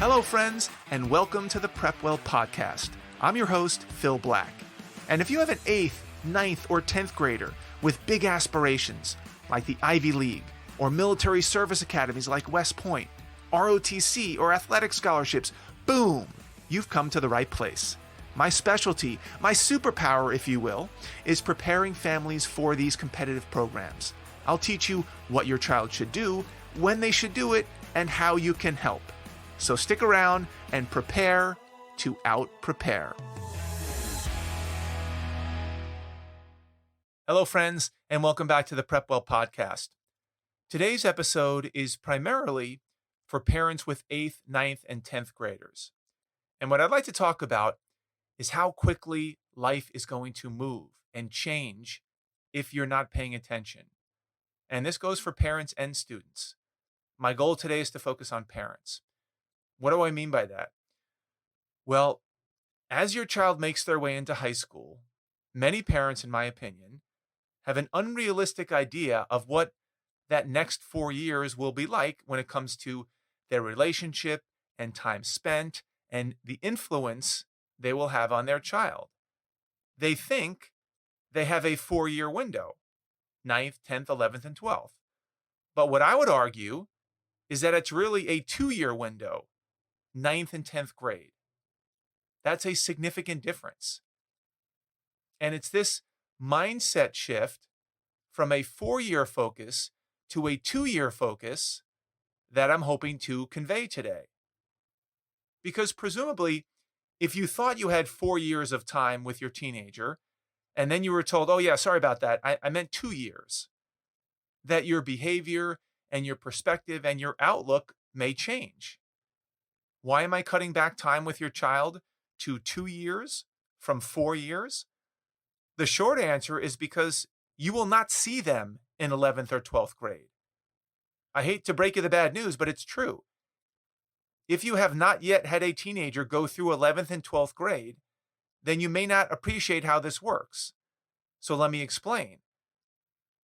Hello, friends, and welcome to the PrepWell podcast. I'm your host, Phil Black. And if you have an 8th, 9th, or 10th grader with big aspirations, like the Ivy League, or military service academies like West Point, ROTC, or athletic scholarships, boom, you've come to the right place. My specialty, my superpower, if you will, is preparing families for these competitive programs. I'll teach you what your child should do, when they should do it, and how you can help. So stick around and prepare to out-prepare. Hello, friends, and welcome back to the PrepWell podcast. Today's episode is primarily for parents with 8th, 9th, and 10th graders. And what I'd like to talk about is how quickly life is going to move and change if you're not paying attention. And this goes for parents and students. My goal today is to focus on parents. What do I mean by that? Well, as your child makes their way into high school, many parents, in my opinion, have an unrealistic idea of what that next 4 years will be like when it comes to their relationship and time spent and the influence they will have on their child. They think they have a 4-year window, 9th, 10th, 11th, and 12th. But what I would argue is that it's really a 2-year window, 9th and 10th grade. That's a significant difference. And it's this mindset shift from a 4-year focus to a 2-year focus that I'm hoping to convey today. Because presumably, if you thought you had 4 years of time with your teenager, and then you were told, oh yeah, sorry about that, I meant 2 years, that your behavior and your perspective and your outlook may change. Why am I cutting back time with your child to 2 years from 4 years? The short answer is because you will not see them in 11th or 12th grade. I hate to break you the bad news, but it's true. If you have not yet had a teenager go through 11th and 12th grade, then you may not appreciate how this works. So let me explain.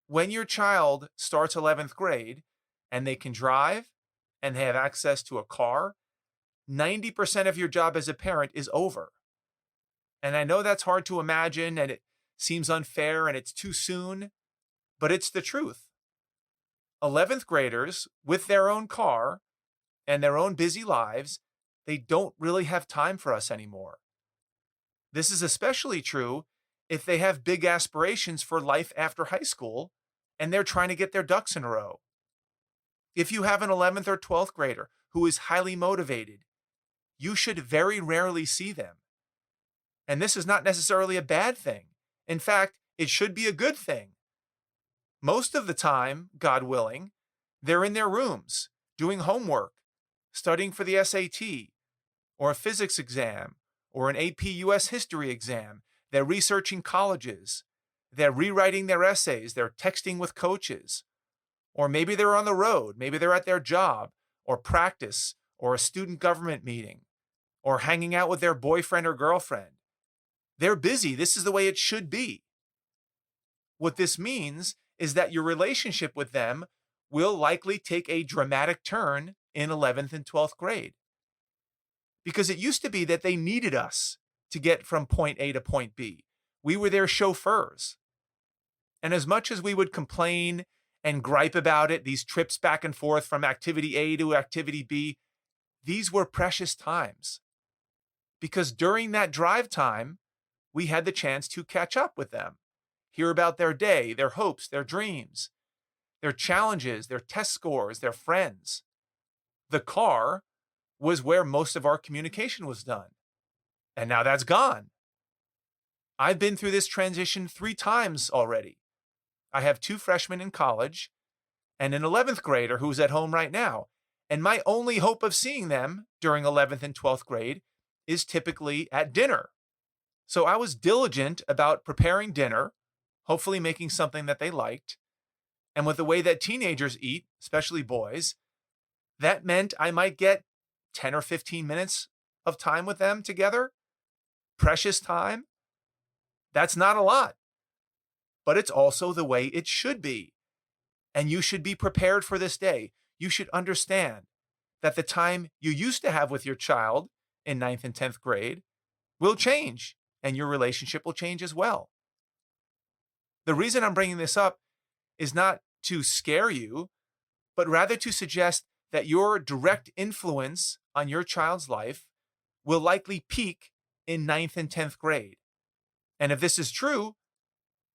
When your child starts 11th grade and they can drive and they have access to a car, 90% of your job as a parent is over. And I know that's hard to imagine and it seems unfair and it's too soon, but it's the truth. 11th graders with their own car and their own busy lives, they don't really have time for us anymore. This is especially true if they have big aspirations for life after high school and they're trying to get their ducks in a row. If you have an 11th or 12th grader who is highly motivated, you should very rarely see them. And this is not necessarily a bad thing. In fact, it should be a good thing. Most of the time, God willing, they're in their rooms doing homework, studying for the SAT, or a physics exam, or an AP US history exam. They're researching colleges. They're rewriting their essays. They're texting with coaches. Or maybe they're on the road. Maybe they're at their job, or practice, or a student government meeting, or hanging out with their boyfriend or girlfriend. They're busy. This is the way it should be. What this means is that your relationship with them will likely take a dramatic turn in 11th and 12th grade. Because it used to be that they needed us to get from point A to point B. We were their chauffeurs. And as much as we would complain and gripe about it, these trips back and forth from activity A to activity B, these were precious times. Because during that drive time, we had the chance to catch up with them, hear about their day, their hopes, their dreams, their challenges, their test scores, their friends. The car was where most of our communication was done. And now that's gone. I've been through this transition 3 times already. I have 2 freshmen in college and an 11th grader who's at home right now. And my only hope of seeing them during 11th and 12th grade is typically at dinner. So I was diligent about preparing dinner, hopefully making something that they liked. And with the way that teenagers eat, especially boys, that meant I might get 10 or 15 minutes of time with them together. Precious time. That's not a lot, but it's also the way it should be. And you should be prepared for this day. You should understand that the time you used to have with your child in ninth and 10th grade will change, and your relationship will change as well. The reason I'm bringing this up is not to scare you, but rather to suggest that your direct influence on your child's life will likely peak in ninth and 10th grade. And if this is true,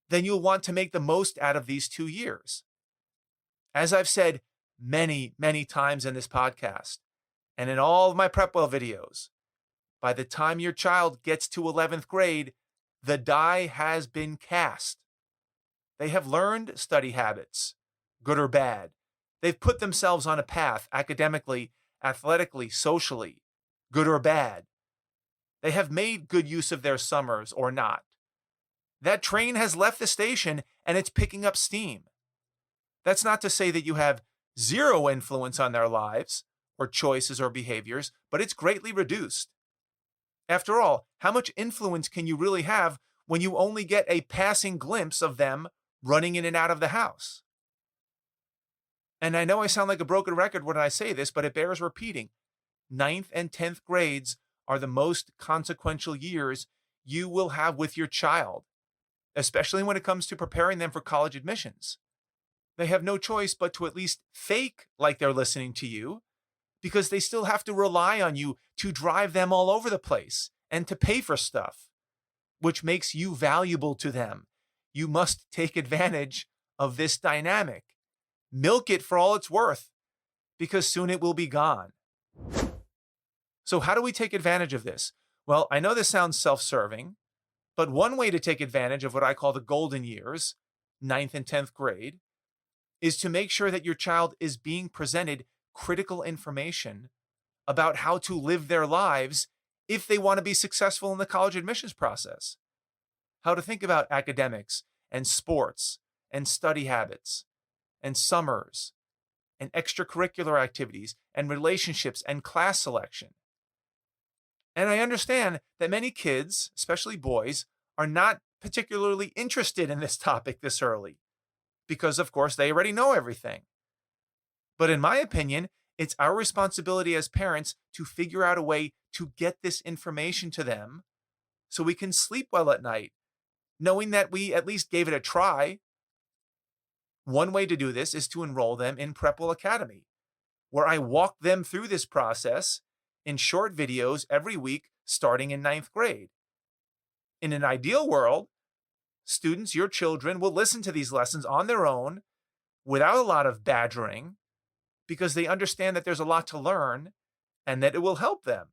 then you'll want to make the most out of these 2 years. As I've said many, many times in this podcast and in all of my PrepWell videos, by the time your child gets to 11th grade, the die has been cast. They have learned study habits, good or bad. They've put themselves on a path academically, athletically, socially, good or bad. They have made good use of their summers or not. That train has left the station and it's picking up steam. That's not to say that you have zero influence on their lives or choices or behaviors, but it's greatly reduced. After all, how much influence can you really have when you only get a passing glimpse of them running in and out of the house? And I know I sound like a broken record when I say this, but it bears repeating. Ninth and 10th grades are the most consequential years you will have with your child, especially when it comes to preparing them for college admissions. They have no choice but to at least fake like they're listening to you, because they still have to rely on you to drive them all over the place and to pay for stuff, which makes you valuable to them. You must take advantage of this dynamic. Milk it for all it's worth, because soon it will be gone. So how do we take advantage of this? Well, I know this sounds self-serving, but one way to take advantage of what I call the golden years, 9th and 10th grade, is to make sure that your child is being presented critical information about how to live their lives if they want to be successful in the college admissions process. How to think about academics and sports and study habits and summers and extracurricular activities and relationships and class selection. And I understand that many kids, especially boys, are not particularly interested in this topic this early because, of course, they already know everything. But in my opinion, it's our responsibility as parents to figure out a way to get this information to them so we can sleep well at night, knowing that we at least gave it a try. One way to do this is to enroll them in PrepWell Academy, where I walk them through this process in short videos every week starting in 9th grade. In an ideal world, students, your children, will listen to these lessons on their own without a lot of badgering because they understand that there's a lot to learn and that it will help them.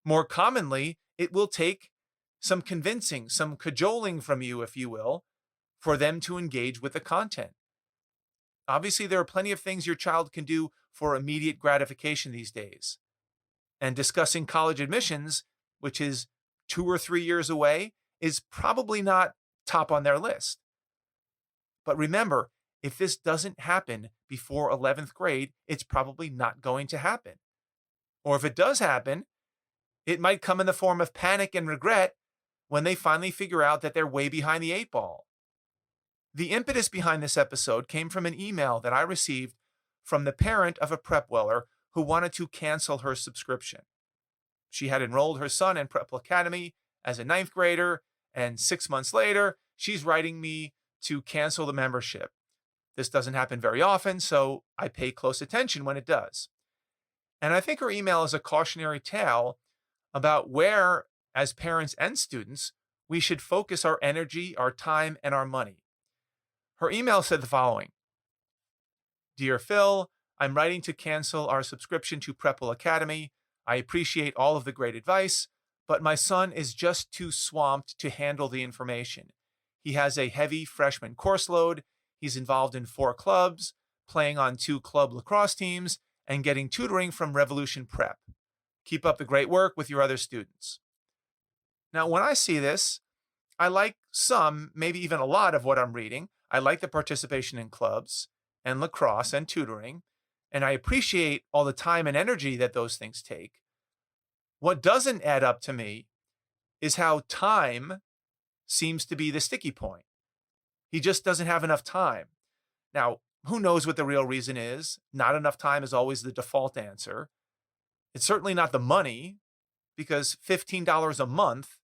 More commonly, it will take some convincing, some cajoling from you, if you will, for them to engage with the content. Obviously, there are plenty of things your child can do for immediate gratification these days. And discussing college admissions, which is 2 or 3 years away, is probably not top on their list. But remember, if this doesn't happen before 11th grade, it's probably not going to happen. Or if it does happen, it might come in the form of panic and regret when they finally figure out that they're way behind the 8 ball. The impetus behind this episode came from an email that I received from the parent of a PrepWeller who wanted to cancel her subscription. She had enrolled her son in PrepWell Academy as a 9th grader, and 6 months later, she's writing me to cancel the membership. This doesn't happen very often, so I pay close attention when it does. And I think her email is a cautionary tale about where, as parents and students, we should focus our energy, our time, and our money. Her email said the following: Dear Phil, I'm writing to cancel our subscription to PrepWell Academy. I appreciate all of the great advice, but my son is just too swamped to handle the information. He has a heavy freshman course load. He's involved in 4 clubs, playing on 2 club lacrosse teams, and getting tutoring from Revolution Prep. Keep up the great work with your other students. Now, when I see this, I like some, maybe even a lot of what I'm reading. I like the participation in clubs and lacrosse and tutoring, and I appreciate all the time and energy that those things take. What doesn't add up to me is how time seems to be the sticky point. He just doesn't have enough time. Now, Who knows what the real reason is? Not enough time is always the default answer. It's certainly not the money, because $15 a month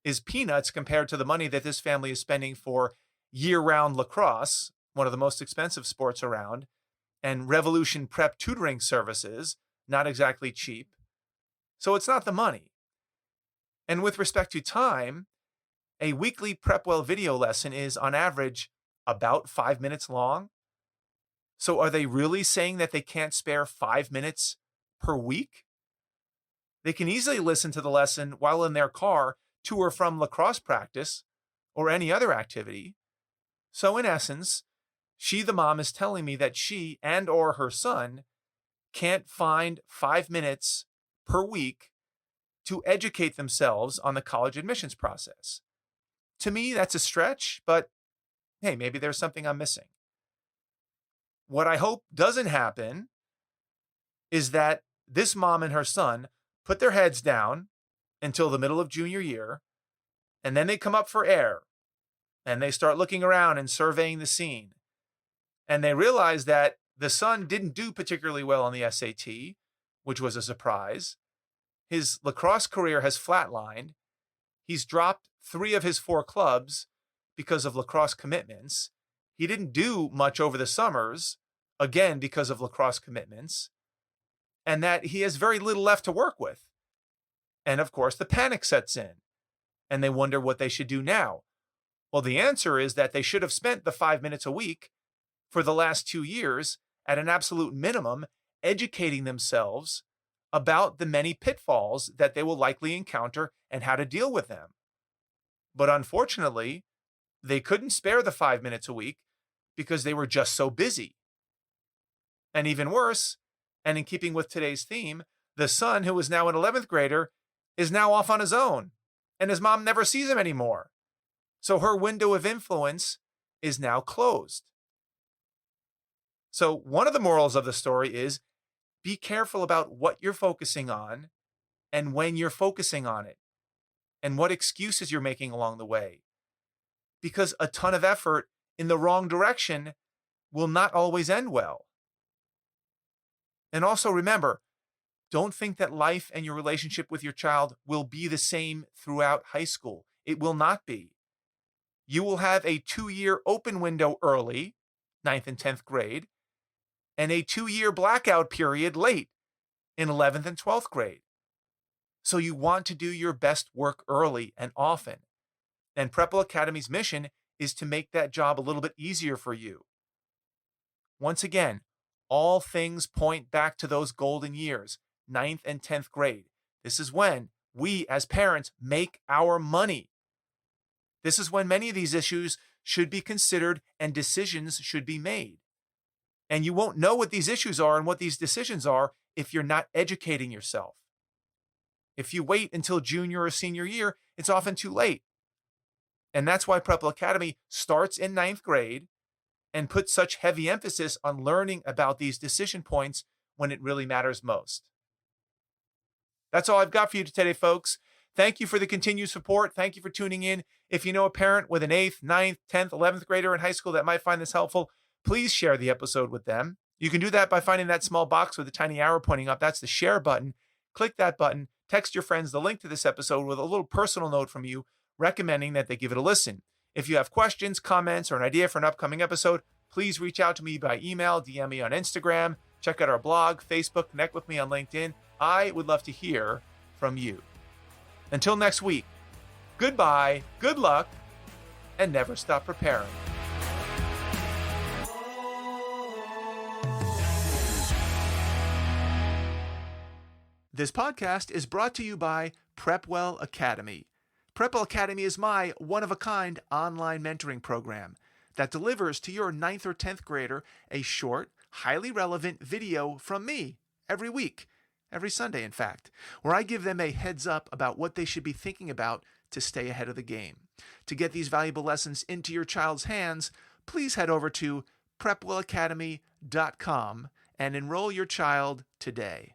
is peanuts compared to the money that this family is spending for year-round lacrosse, one of the most expensive sports around, and Revolution prep tutoring services, not exactly cheap. So it's not the money. And with respect to time, a weekly PrepWell video lesson is on average about 5 minutes long. So are they really saying that they can't spare 5 minutes per week? They can easily listen to the lesson while in their car to or from lacrosse practice or any other activity. So in essence, the mom, is telling me that she and or her son can't find 5 minutes per week to educate themselves on the college admissions process. To me, that's a stretch, but hey, maybe there's something I'm missing. What I hope doesn't happen is that this mom and her son put their heads down until the middle of junior year, and then they come up for air, and they start looking around and surveying the scene. And they realize that the son didn't do particularly well on the SAT, which was a surprise. His lacrosse career has flatlined. He's dropped 3 of his 4 clubs because of lacrosse commitments. He didn't do much over the summers, again, because of lacrosse commitments. And that he has very little left to work with. And of course, the panic sets in, and they wonder what they should do now. Well, the answer is that they should have spent the 5 minutes a week for the last 2 years at an absolute minimum, educating themselves about the many pitfalls that they will likely encounter and how to deal with them. But unfortunately, they couldn't spare the 5 minutes a week because they were just so busy. And even worse, and in keeping with today's theme, the son, who is now an 11th grader, is now off on his own, and his mom never sees him anymore. So her window of influence is now closed. So one of the morals of the story is be careful about what you're focusing on and when you're focusing on it and what excuses you're making along the way. Because a ton of effort in the wrong direction will not always end well. And also remember, don't think that life and your relationship with your child will be the same throughout high school. It will not be. You will have a 2-year open window early, 9th and 10th grade, and a 2-year blackout period late in 11th and 12th grade. So you want to do your best work early and often. And PrepWell Academy's mission is to make that job a little bit easier for you. Once again, all things point back to those golden years, 9th and 10th grade. This is when we as parents make our money. This is when many of these issues should be considered and decisions should be made. And you won't know what these issues are and what these decisions are if you're not educating yourself. If you wait until junior or senior year, it's often too late. And that's why PrepWell Academy starts in 9th grade and puts such heavy emphasis on learning about these decision points when it really matters most. That's all I've got for you today, folks. Thank you for the continued support. Thank you for tuning in. If you know a parent with an 8th, 9th, 10th, 11th grader in high school that might find this helpful, please share the episode with them. You can do that by finding that small box with a tiny arrow pointing up. That's the share button. Click that button. Text your friends the link to this episode with a little personal note from you recommending that they give it a listen. If you have questions, comments, or an idea for an upcoming episode, please reach out to me by email, DM me on Instagram, check out our blog, Facebook, connect with me on LinkedIn. I would love to hear from you. Until next week, goodbye, good luck, and never stop preparing. This podcast is brought to you by PrepWell Academy. PrepWell Academy is my one-of-a-kind online mentoring program that delivers to your 9th or 10th grader a short, highly relevant video from me every week, every Sunday, in fact, where I give them a heads up about what they should be thinking about to stay ahead of the game. To get these valuable lessons into your child's hands, please head over to PrepWellAcademy.com and enroll your child today.